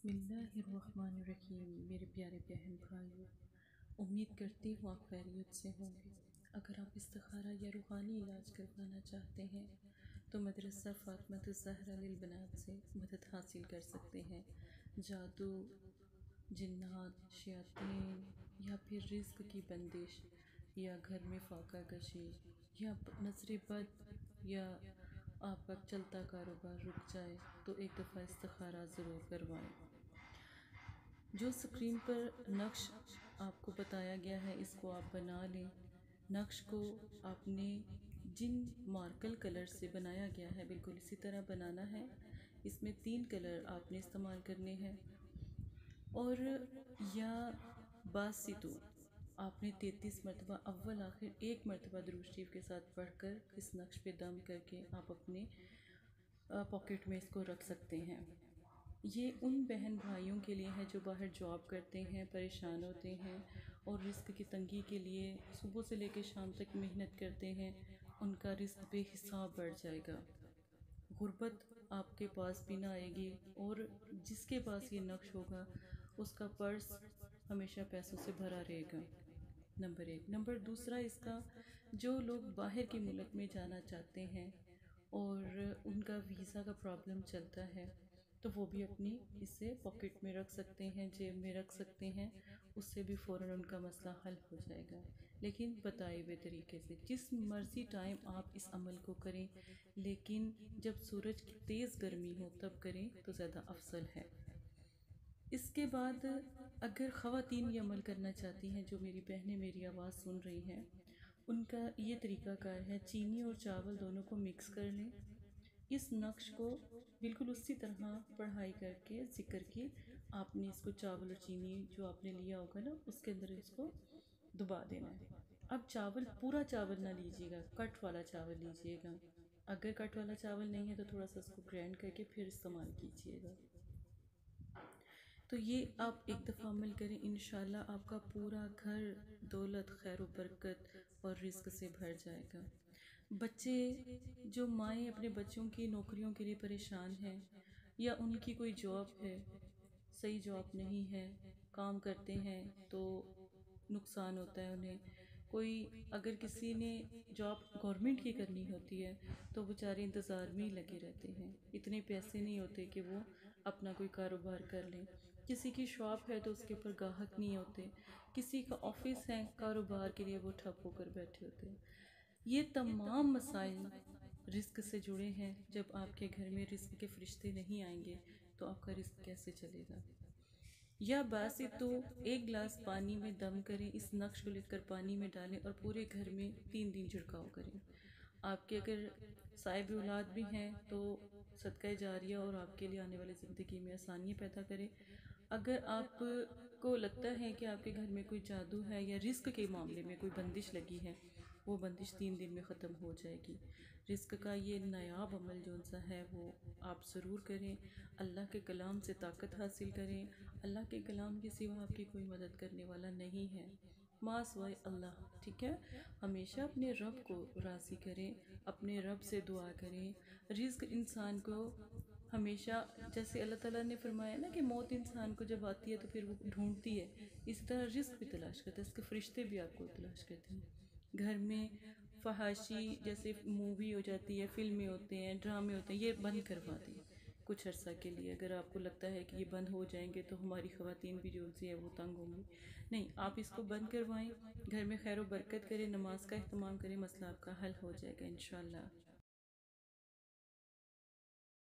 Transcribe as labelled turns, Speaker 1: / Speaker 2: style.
Speaker 1: بسم اللہ الرحمن الرحیم۔ میرے پیارے بہن بھائیوں، امید کرتی ہوں آپ خیریت سے ہوں گے۔ اگر آپ استخارہ یا روحانی علاج کروانا چاہتے ہیں تو مدرسہ فاطمۃ الزہرا للبنات سے مدد حاصل کر سکتے ہیں۔ جادو، جنات، شیاطین یا پھر رزق کی بندش یا گھر میں فاقہ کشی یا نظر بد یا آپ کا چلتا کاروبار رک جائے تو ایک دفعہ استخارہ ضرور کروائیں۔ جو سکرین پر نقش آپ کو بتایا گیا ہے اس کو آپ بنا لیں۔ نقش کو آپ نے جن مارکل کلر سے بنایا گیا ہے بالکل اسی طرح بنانا ہے۔ اس میں 3 کلر آپ نے استعمال کرنے ہیں، اور یا باسطو آپ نے 33 مرتبہ اول آخر 1 مرتبہ درود شریف کے ساتھ پڑھ کر اس نقش پہ دم کر کے آپ اپنے پاکٹ میں اس کو رکھ سکتے ہیں۔ یہ ان بہن بھائیوں کے لیے ہے جو باہر جاب کرتے ہیں، پریشان ہوتے ہیں اور رزق کی تنگی کے لیے صبح سے لے کے شام تک محنت کرتے ہیں، ان کا رزق بے حساب بڑھ جائے گا۔ غربت آپ کے پاس بھی نہ آئے گی، اور جس کے پاس یہ نقش ہوگا اس کا پرس ہمیشہ پیسوں سے بھرا رہے گا۔ نمبر 1۔ نمبر دوسرا، اس کا جو لوگ باہر کے ملک میں جانا چاہتے ہیں اور ان کا ویزا کا پرابلم چلتا ہے تو وہ بھی اپنی اسے پاکٹ میں رکھ سکتے ہیں، جیب میں رکھ سکتے ہیں، اس سے بھی فوراً ان کا مسئلہ حل ہو جائے گا، لیکن بتائے ہوئے طریقے سے۔ جس مرضی ٹائم آپ اس عمل کو کریں، لیکن جب سورج کی تیز گرمی ہو تب کریں تو زیادہ افضل ہے۔ اس کے بعد اگر خواتین یہ عمل کرنا چاہتی ہیں، جو میری بہنیں میری آواز سن رہی ہیں، ان کا یہ طریقہ کار ہے، چینی اور چاول دونوں کو مکس کر لیں۔ اس نقش کو بالکل اسی طرح پڑھائی کر کے ذکر کی آپ نے اس کو چاول اور چینی جو آپ نے لیا ہوگا نا اس کے اندر اس کو دبا دینا ہے۔ اب چاول پورا چاول نہ لیجیے گا، کٹ والا چاول لیجیے گا۔ اگر کٹ والا چاول نہیں ہے تو تھوڑا سا اس کو گرینڈ کر کے پھر استعمال کیجیے گا۔ تو یہ آپ ایک دفعہ عمل کریں، انشاءاللہ آپ کا پورا گھر دولت، خیر و برکت اور رزق سے بھر جائے گا۔ بچے، جو مائیں اپنے بچوں کی نوکریوں کے لیے پریشان ہیں، یا ان کی کوئی جاب ہے، صحیح جاب نہیں ہے، کام کرتے ہیں تو نقصان ہوتا ہے انہیں، کوئی اگر کسی نے جاب گورنمنٹ کی کرنی ہوتی ہے تو بیچارے انتظار میں ہی لگے رہتے ہیں، اتنے پیسے نہیں ہوتے کہ وہ اپنا کوئی کاروبار کر لیں، کسی کی شاپ ہے تو اس کے اوپر گاہک نہیں ہوتے، کسی کا آفس ہے کاروبار کے لیے وہ ٹھپ ہو کر بیٹھے ہوتے ہیں۔ یہ تمام مسائل رزق سے جڑے ہیں۔ جب آپ کے گھر میں رزق کے فرشتے نہیں آئیں گے تو آپ کا رزق کیسے چلے گا؟ یا باسطو 1 گلاس پانی میں دم کریں، اس نقش کو لکھ کر پانی میں ڈالیں اور پورے گھر میں 3 دن چھڑکاؤ کریں۔ آپ کے اگر صاحب اولاد بھی ہیں تو صدقہ جاریہ اور آپ کے لیے آنے والی زندگی میں آسانیاں پیدا کریں۔ اگر آپ کو لگتا ہے کہ آپ کے گھر میں کوئی جادو ہے یا رزق کے معاملے میں کوئی بندش لگی ہے، وہ بندش 3 دن میں ختم ہو جائے گی۔ رزق کا یہ نایاب عمل جو سا ہے وہ آپ ضرور کریں، اللہ کے کلام سے طاقت حاصل کریں۔ اللہ کے کلام کے سوا آپ کی کوئی مدد کرنے والا نہیں ہے، ما سوائے اللہ، ٹھیک ہے؟ ہمیشہ اپنے رب کو راضی کریں، اپنے رب سے دعا کریں۔ رزق انسان کو ہمیشہ، جیسے اللہ تعالیٰ نے فرمایا نا کہ موت انسان کو جب آتی ہے تو پھر وہ ڈھونڈتی ہے، اسی طرح رزق بھی تلاش کرتا ہے، اس کے فرشتے بھی آپ کو تلاش کرتے ہیں۔ گھر میں فحاشی جیسے مووی ہو جاتی ہے، فلمیں ہوتے ہیں، ڈرامے ہوتے ہیں، یہ بند کروا دیں کچھ عرصہ کے لیے۔ اگر آپ کو لگتا ہے کہ یہ بند ہو جائیں گے تو ہماری خواتین بھی جو سی ہے وہ تنگ ہوں گی، نہیں، آپ اس کو بند کروائیں، گھر میں خیر و برکت کریں، نماز کا اہتمام کریں، مسئلہ آپ کا حل ہو جائے گا انشاءاللہ۔